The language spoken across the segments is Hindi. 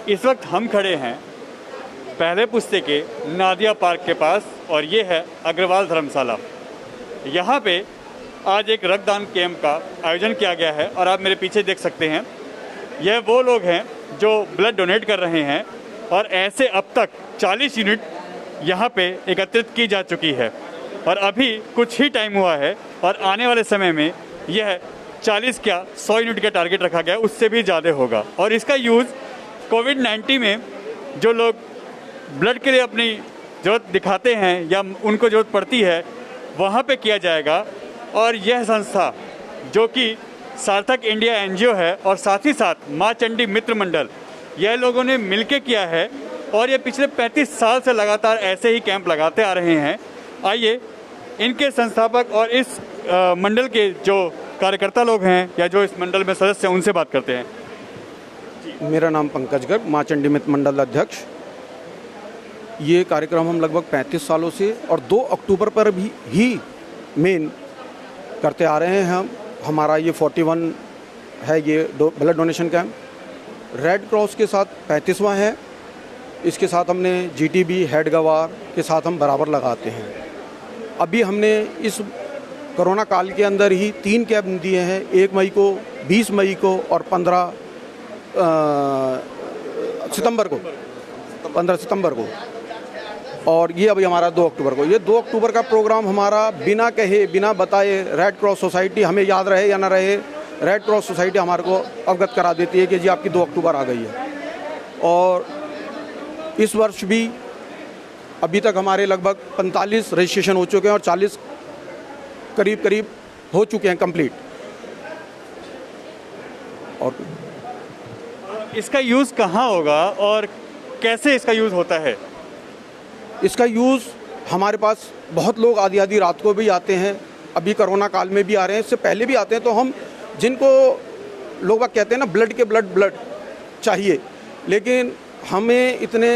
इस वक्त हम खड़े हैं पहले पुस्ते के नादिया पार्क के पास और ये है अग्रवाल धर्मशाला। यहाँ पे आज एक रक्तदान कैंप का आयोजन किया गया है और आप मेरे पीछे देख सकते हैं, यह वो लोग हैं जो ब्लड डोनेट कर रहे हैं और ऐसे अब तक 40 यूनिट यहाँ पे एकत्रित की जा चुकी है और अभी कुछ ही टाइम हुआ है और आने वाले समय में यह 40 क्या 100 यूनिट का टारगेट रखा गया, उससे भी ज़्यादा होगा। और इसका यूज़ कोविड-19 में जो लोग ब्लड के लिए अपनी ज़रूरत दिखाते हैं या उनको ज़रूरत पड़ती है वहाँ पे किया जाएगा। और यह संस्था जो कि सार्थक इंडिया एनजीओ है और साथ ही साथ माँ चंडी मित्र मंडल, यह लोगों ने मिलकर किया है और ये पिछले 35 साल से लगातार ऐसे ही कैंप लगाते आ रहे हैं। आइए इनके संस्थापक और इस मंडल के जो कार्यकर्ता लोग हैं या जो इस मंडल में सदस्य हैं उनसे बात करते हैं। मेरा नाम पंकज गर्ग, माँ चंडी मित्र मंडल अध्यक्ष। ये कार्यक्रम हम लगभग 35 सालों से और 2 अक्टूबर पर भी ही मेन करते आ रहे हैं। हमारा ये 41 है ये blood donation camp. Red cross के साथ 35वां है। इसके साथ हमने जीटीबी हेड गवार के साथ हम बराबर लगाते हैं। अभी हमने इस कोरोना काल के अंदर ही 3 कैंप दिए हैं, 1 मई को, 20 मई को और 15 सितंबर को और ये अभी हमारा 2 अक्टूबर को। ये 2 अक्टूबर का प्रोग्राम हमारा बिना कहे बिना बताए रेड क्रॉस सोसाइटी, हमें याद रहे या ना रहे, रेड क्रॉस सोसाइटी हमारे को अवगत करा देती है कि जी आपकी 2 अक्टूबर आ गई है। और इस वर्ष भी अभी तक हमारे लगभग 45 रजिस्ट्रेशन हो चुके हैं और 40 करीब हो चुके हैं कंप्लीट। और इसका यूज़ कहाँ होगा और कैसे इसका यूज़ होता है? इसका यूज़ हमारे पास बहुत लोग आधी रात को भी आते हैं, अभी कोरोना काल में भी आ रहे हैं, इससे पहले भी आते हैं। तो हम जिनको लोग कहते हैं ना ब्लड चाहिए, लेकिन हमें इतने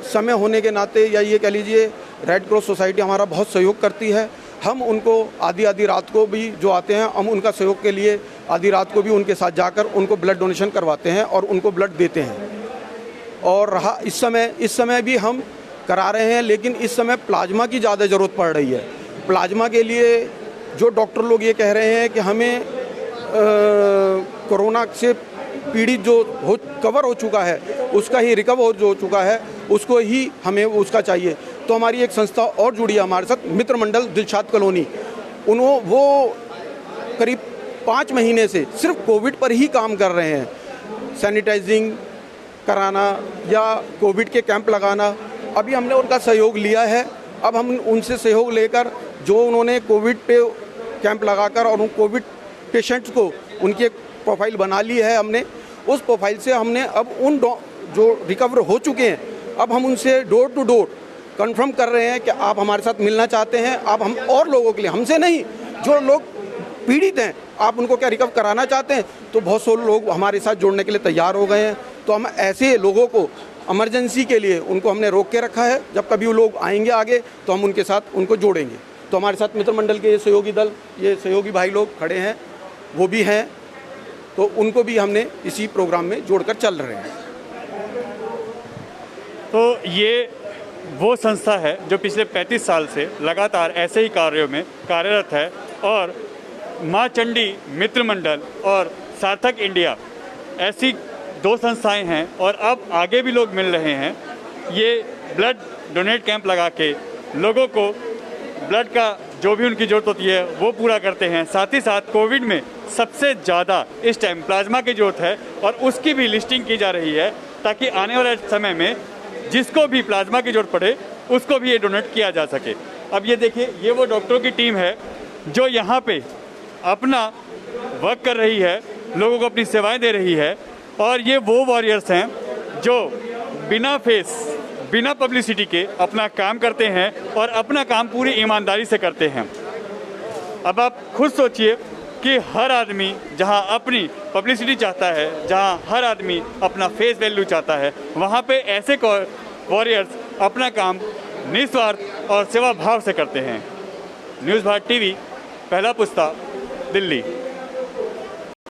समय होने के नाते या ये कह लीजिए रेड क्रॉस सोसाइटी हमारा बहुत सहयोग करती है। हम उनको आधी रात को भी जो आते हैं, हम उनका सहयोग के लिए आधी रात को भी उनके साथ जाकर उनको ब्लड डोनेशन करवाते हैं और उनको ब्लड देते हैं। और रहा इस समय भी हम करा रहे हैं, लेकिन इस समय प्लाज्मा की ज़्यादा ज़रूरत पड़ रही है। प्लाज्मा के लिए जो डॉक्टर लोग ये कह रहे हैं कि हमें कोरोना से पीड़ित जो कवर हो चुका है उसका ही रिकवर हो चुका है, उसको ही हमें उसका चाहिए। तो हमारी एक संस्था और जुड़ी है हमारे साथ, मित्र मंडल दिलशाद कॉलोनी। वो करीब 5 महीने से सिर्फ कोविड पर ही काम कर रहे हैं, सैनिटाइजिंग कराना या कोविड के कैंप लगाना। अभी हमने उनका सहयोग लिया है। अब हम उनसे सहयोग लेकर जो उन्होंने कोविड पे कैंप लगाकर और उन कोविड पेशेंट्स को उनकी एक प्रोफाइल बना ली है हमने। उस प्रोफाइल से हमने अब उन जो रिकवर हो चुके हैं, अब हम उनसे डोर टू डोर कंफर्म कर रहे हैं कि आप हमारे साथ मिलना चाहते हैं, आप हम और लोगों के लिए, हमसे नहीं, जो लोग पीड़ित हैं आप उनको क्या रिकवर कराना चाहते हैं, तो बहुत से लोग हमारे साथ जुड़ने के लिए तैयार हो गए हैं। तो हम ऐसे लोगों को इमरजेंसी के लिए उनको हमने रोक के रखा है। जब कभी वो लोग आएंगे आगे तो हम उनके साथ उनको जोड़ेंगे। तो हमारे साथ मित्र मंडल के ये सहयोगी दल, ये सहयोगी भाई लोग खड़े हैं, वो भी हैं, तो उनको भी हमने इसी प्रोग्राम में जोड़कर चल रहे हैं। तो ये वो संस्था है जो पिछले 35 साल से लगातार ऐसे ही कार्यों में कार्यरत है और माँ चंडी मित्र मंडल और सार्थक इंडिया ऐसी 2 संस्थाएं हैं और अब आगे भी लोग मिल रहे हैं। ये ब्लड डोनेट कैंप लगा के लोगों को ब्लड का जो भी उनकी ज़रूरत होती है वो पूरा करते हैं। साथ ही साथ कोविड में सबसे ज़्यादा इस टाइम प्लाज्मा की ज़रूरत है और उसकी भी लिस्टिंग की जा रही है ताकि आने वाले समय में जिसको भी प्लाज्मा की ज़रूरत पड़े उसको भी ये डोनेट किया जा सके। अब ये देखिए, ये वो डॉक्टरों की टीम है जो यहाँ पे अपना वर्क कर रही है, लोगों को अपनी सेवाएं दे रही है। और ये वो वॉरियर्स हैं जो बिना पब्लिसिटी के अपना काम करते हैं और अपना काम पूरी ईमानदारी से करते हैं। अब आप खुद सोचिए कि हर आदमी जहां अपनी पब्लिसिटी चाहता है, जहां हर आदमी अपना फेस वैल्यू चाहता है, वहां पे ऐसे वॉरियर्स अपना काम निस्वार्थ और सेवा भाव से करते हैं। न्यूज़ भारत टीवी, पहला पुस्ता, दिल्ली।